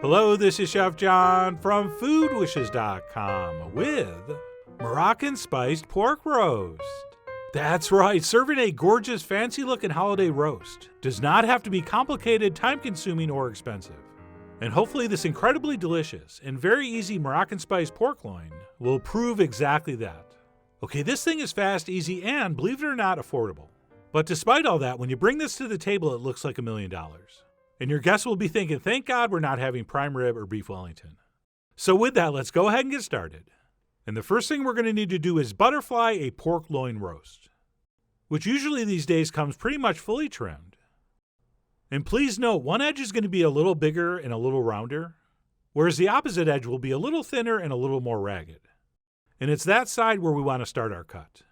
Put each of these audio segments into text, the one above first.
Hello, this is Chef John from foodwishes.com with Moroccan-Spiced Pork Roast. That's right, serving a gorgeous, fancy-looking holiday roast does not have to be complicated, time-consuming, or expensive. And hopefully this incredibly delicious and very easy Moroccan-spiced pork loin will prove exactly that. Okay, this thing is fast, easy, and, believe it or not, affordable. But despite all that, when you bring this to the table, it looks like $1 million. And your guests will be thinking, thank God we're not having prime rib or beef Wellington. So with that, let's go ahead and get started. And the first thing we're going to need to do is butterfly a pork loin roast, which usually these days comes pretty much fully trimmed. And please note, one edge is going to be a little bigger and a little rounder, whereas the opposite edge will be a little thinner and a little more ragged. And it's that side where we want to start our cut.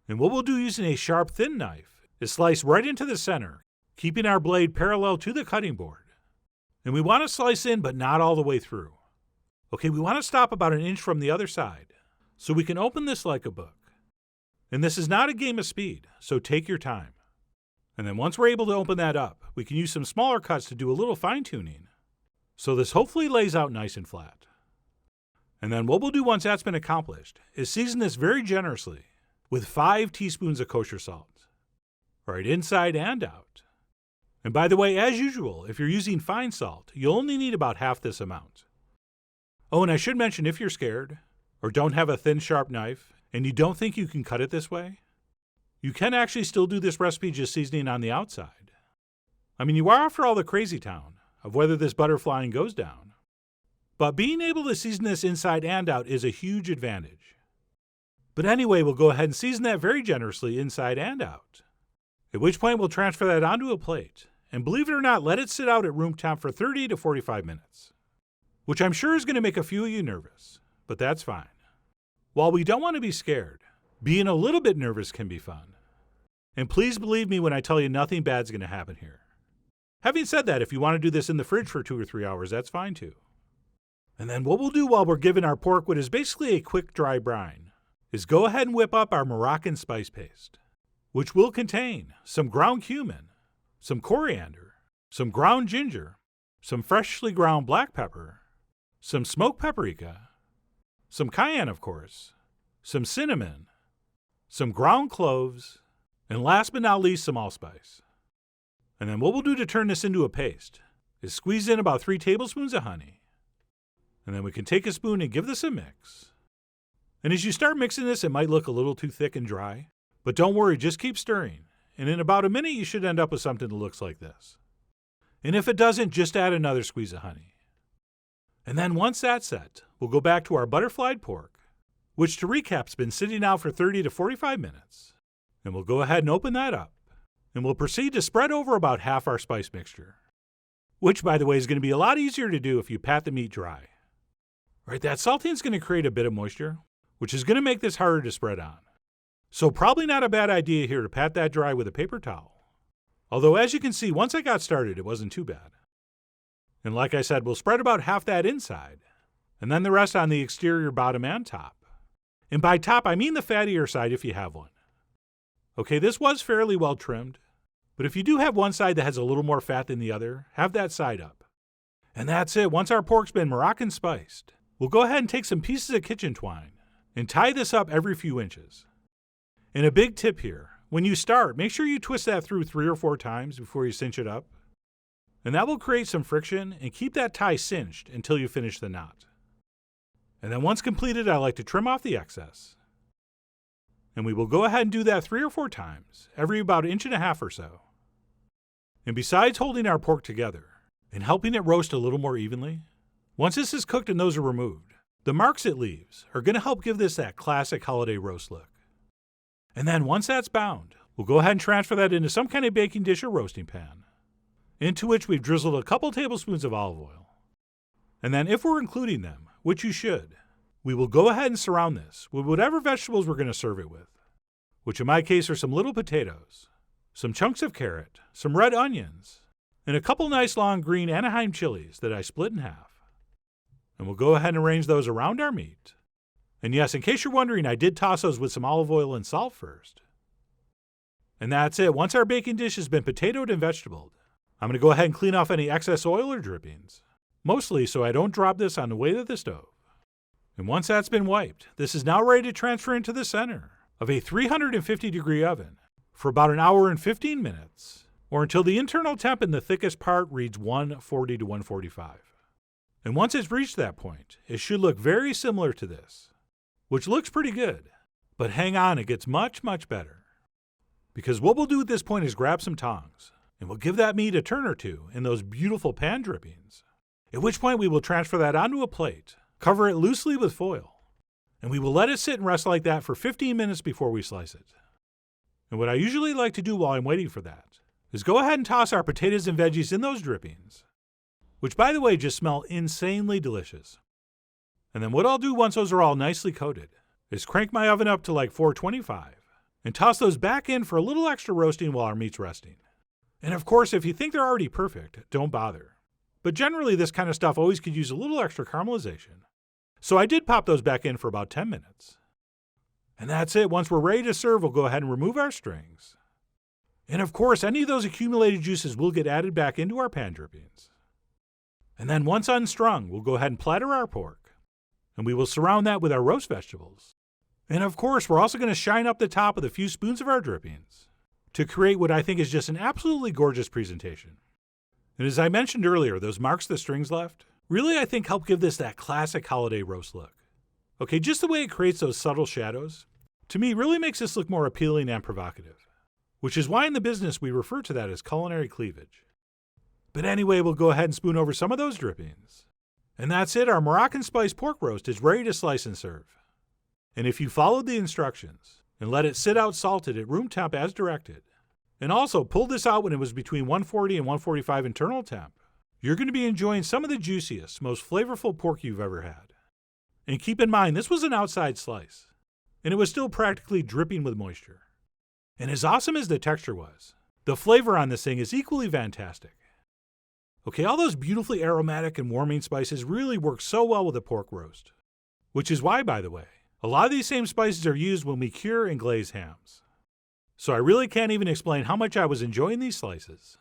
And what we'll do using a sharp, thin knife is slice right into the center, keeping our blade parallel to the cutting board. And we want to slice in, but not all the way through. Okay, we want to stop about 1 inch from the other side, so we can open this like a book. And this is not a game of speed, so take your time. And then once we're able to open that up, we can use some smaller cuts to do a little fine-tuning, so this hopefully lays out nice and flat. And then what we'll do once that's been accomplished is season this very generously with 5 teaspoons of kosher salt, right inside and out. And by the way, as usual, if you're using fine salt, you'll only need about half this amount. Oh, and I should mention, if you're scared, or don't have a thin, sharp knife, and you don't think you can cut it this way, you can actually still do this recipe just seasoning on the outside. I mean, you are after all the crazy town of whether this butterflying goes down. But being able to season this inside and out is a huge advantage. But anyway, we'll go ahead and season that very generously inside and out. At which point we'll transfer that onto a plate, and believe it or not, let it sit out at room temp for 30 to 45 minutes. Which I'm sure is going to make a few of you nervous, but that's fine. While we don't want to be scared, being a little bit nervous can be fun. And please believe me when I tell you nothing bad's going to happen here. Having said that, if you want to do this in the fridge for 2 or 3 hours, that's fine too. And then what we'll do while we're giving our pork what is basically a quick dry brine is go ahead and whip up our Moroccan spice paste, which will contain some ground cumin, some coriander, some ground ginger, some freshly ground black pepper, some smoked paprika, some cayenne, of course, some cinnamon, some ground cloves, and last but not least, some allspice. And then what we'll do to turn this into a paste is squeeze in about 3 tablespoons of honey. And then we can take a spoon and give this a mix. And as you start mixing this, it might look a little too thick and dry. But don't worry, just keep stirring, and in about a minute you should end up with something that looks like this. And if it doesn't, just add another squeeze of honey. And then once that's set, we'll go back to our butterflied pork, which to recap has been sitting out for 30 to 45 minutes. And we'll go ahead and open that up, and we'll proceed to spread over about half our spice mixture, which by the way is going to be a lot easier to do if you pat the meat dry. Right, that salting is going to create a bit of moisture, which is going to make this harder to spread on. So probably not a bad idea here to pat that dry with a paper towel. Although as you can see, once I got started, it wasn't too bad. And like I said, we'll spread about half that inside, and then the rest on the exterior, bottom, and top. And by top, I mean the fattier side if you have one. Okay, this was fairly well trimmed, but if you do have one side that has a little more fat than the other, have that side up. And that's it. Once our pork's been Moroccan spiced, we'll go ahead and take some pieces of kitchen twine and tie this up every few inches. And a big tip here, when you start, make sure you twist that through 3 or 4 times before you cinch it up. And that will create some friction and keep that tie cinched until you finish the knot. And then once completed, I like to trim off the excess. And we will go ahead and do that 3 or 4 times, every about 1.5 inches or so. And besides holding our pork together and helping it roast a little more evenly, once this is cooked and those are removed, the marks it leaves are going to help give this that classic holiday roast look. And then once that's bound, we'll go ahead and transfer that into some kind of baking dish or roasting pan, into which we've drizzled a couple tablespoons of olive oil. And then if we're including them, which you should, we will go ahead and surround this with whatever vegetables we're going to serve it with, which in my case are some little potatoes, some chunks of carrot, some red onions, and a couple nice long green Anaheim chilies that I split in half. And we'll go ahead and arrange those around our meat. And yes, in case you're wondering, I did toss those with some olive oil and salt first. And that's it. Once our baking dish has been potatoed and vegetabled, I'm going to go ahead and clean off any excess oil or drippings. mostly so I don't drop this on the way to the stove. And once that's been wiped, this is now ready to transfer into the center of a 350-degree oven for about an hour and 15 minutes, or until the internal temp in the thickest part reads 140 to 145. And once it's reached that point, it should look very similar to this, which looks pretty good. But hang on, it gets much, much better. Because what we'll do at this point is grab some tongs, and we'll give that meat a turn or two in those beautiful pan drippings, at which point we will transfer that onto a plate, cover it loosely with foil, and we will let it sit and rest like that for 15 minutes before we slice it. And what I usually like to do while I'm waiting for that is go ahead and toss our potatoes and veggies in those drippings, which by the way just smell insanely delicious. And then what I'll do once those are all nicely coated is crank my oven up to like 425 and toss those back in for a little extra roasting while our meat's resting. And of course, if you think they're already perfect, don't bother. But generally this kind of stuff always could use a little extra caramelization. So I did pop those back in for about 10 minutes. And that's it. Once we're ready to serve, we'll go ahead and remove our strings. And of course, any of those accumulated juices will get added back into our pan drippings. And then once unstrung, we'll go ahead and platter our pork. And we will surround that with our roast vegetables. And of course, we're also going to shine up the top with a few spoons of our drippings to create what I think is just an absolutely gorgeous presentation. And as I mentioned earlier, those marks the strings left really I think help give this that classic holiday roast look. Okay, just the way it creates those subtle shadows, to me really makes this look more appealing and provocative, which is why in the business we refer to that as culinary cleavage. But anyway, we'll go ahead and spoon over some of those drippings. And that's it, our Moroccan-Spiced Pork Roast is ready to slice and serve. And if you followed the instructions and let it sit out salted at room temp as directed, and also pulled this out when it was between 140 and 145 internal temp, you're going to be enjoying some of the juiciest, most flavorful pork you've ever had. And keep in mind, this was an outside slice, and it was still practically dripping with moisture. And as awesome as the texture was, the flavor on this thing is equally fantastic. Okay, all those beautifully aromatic and warming spices really work so well with a pork roast, which is why, by the way, a lot of these same spices are used when we cure and glaze hams. So I really can't even explain how much I was enjoying these slices.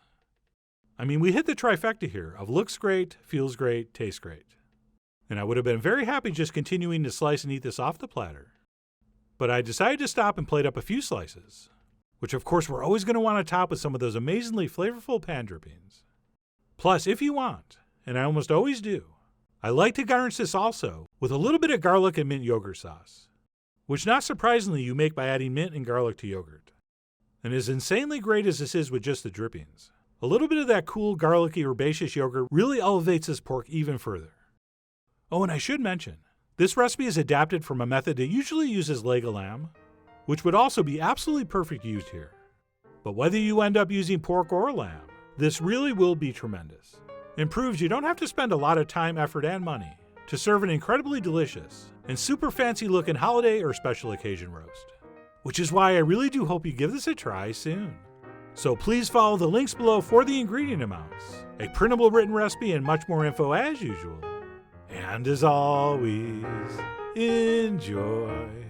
I mean, we hit the trifecta here of looks great, feels great, tastes great. And I would have been very happy just continuing to slice and eat this off the platter. But I decided to stop and plate up a few slices, which of course we're always going to want to top with some of those amazingly flavorful pan drippings. Plus, if you want, and I almost always do, I like to garnish this also with a little bit of garlic and mint yogurt sauce, which not surprisingly you make by adding mint and garlic to yogurt. And as insanely great as this is with just the drippings, a little bit of that cool garlicky herbaceous yogurt really elevates this pork even further. Oh, and I should mention, this recipe is adapted from a method that usually uses leg of lamb, which would also be absolutely perfect used here. But whether you end up using pork or lamb, this really will be tremendous, and proves you don't have to spend a lot of time, effort, and money to serve an incredibly delicious and super fancy looking holiday or special occasion roast. Which is why I really do hope you give this a try soon. So please follow the links below for the ingredient amounts, a printable written recipe, and much more info as usual. And as always, enjoy.